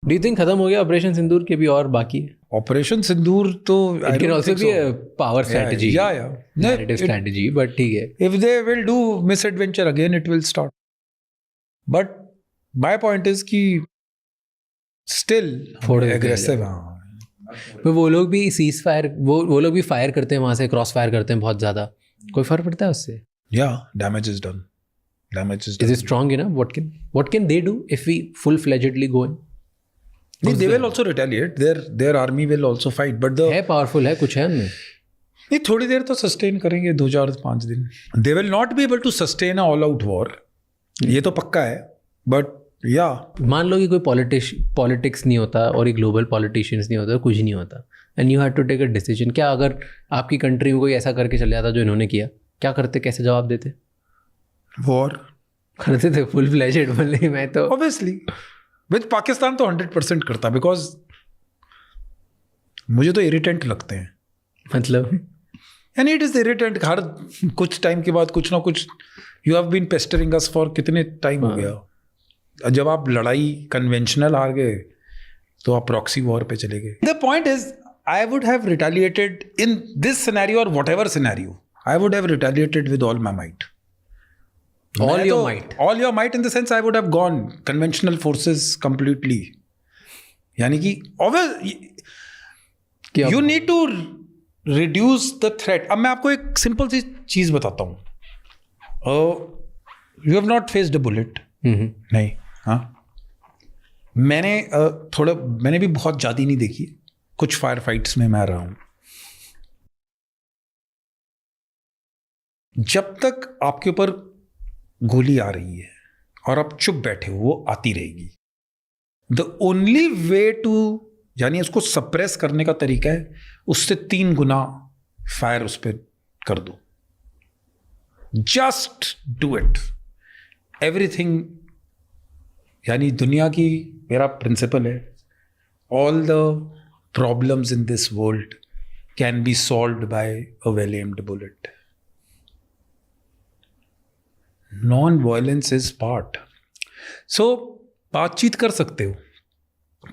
Do you think खत्म हो गया ऑपरेशन सिंदूर के भी और बाकी है? ऑपरेशन सिंदूर तो it can also be a power strategy, yeah. Narrative strategy, but ठीक है. If they will do misadventure again, it will start. But my point is कि still aggressive. तो वो लोग भी सीज फायर, वो लोग भी फायर करते हैं वहां से, क्रॉस फायर करते हैं बहुत ज्यादा. कोई फर्क पड़ता है उससे? Yeah, damage is done. Is it strong enough? What can they do if we full-fledgedly go in? They will also retaliate. Their army will also fight. But है powerful है, कुछ है उनमें. नहीं, थोड़ी देर तो सस्टेन करेंगे, 2-4-5 दिन. They will not be able to sustain a all-out war. ये तो पक्का है. But yeah. मान लो कि कोई पॉलिटिक्स नहीं होता और एक ग्लोबल पॉलिटिशियंस नहीं होता, कुछ नहीं होता. And you had to take a decision. क्या अगर आपकी कंट्री में कोई ऐसा करके चले जाता जो इन्होंने किया, क्या करते, कैसे जवाब देते? वॉर करते थे फुल फ्लेजेड. बोले मैं तो ऑब्वियसली विद पाकिस्तान तो 100% करता, बिकॉज मुझे तो इरिटेंट लगते हैं. मतलब एंड इट इज इरिटेंट. हर कुछ टाइम के बाद कुछ ना कुछ you have been pestering us for कितने टाइम हो गया. जब आप लड़ाई कन्वेंशनल हार गए तो आप प्रॉक्सी वॉर पे चले गए. The point is I would have retaliated in this scenario और whatever scenario. I would have retaliated with all my might. All your might. All your might in the sense I would have gone conventional forces completely. यानी कि you need to reduce the threat. अब मैं आपको एक simple सी चीज़ बताता हूँ. You have not faced a bullet. नहीं. हाँ, मैंने भी बहुत ज़्यादा नहीं देखी. कुछ फायर फाइट्स में मैं रहा हूँ. जब तक आपके ऊपर गोली आ रही है और आप चुप बैठे हो, वो आती रहेगी. द ओनली वे टू, यानी उसको सप्रेस करने का तरीका है उससे 3 गुना फायर उस पर कर दो. Just do it. एवरीथिंग, यानी दुनिया की मेरा प्रिंसिपल है, all the problems in this world can be solved by a well aimed bullet. Non-violence is part. So बातचीत कर सकते हो,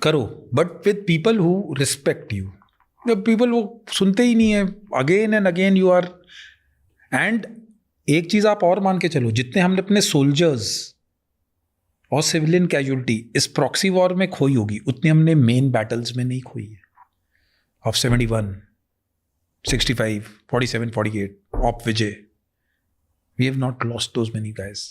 करो, but with people who respect you. People वो सुनते ही नहीं है. Again and again you are. And एक चीज़ आप और मान के चलो, जितने हमने अपने सोल्जर्स और सिविलियन कैजुअलिटी इस प्रॉक्सी वॉर में खोई होगी, उतनी हमने मेन बैटल्स में नहीं खोई है. Of 71, 65, 47, 48, of Vijay. We have not lost those many guys.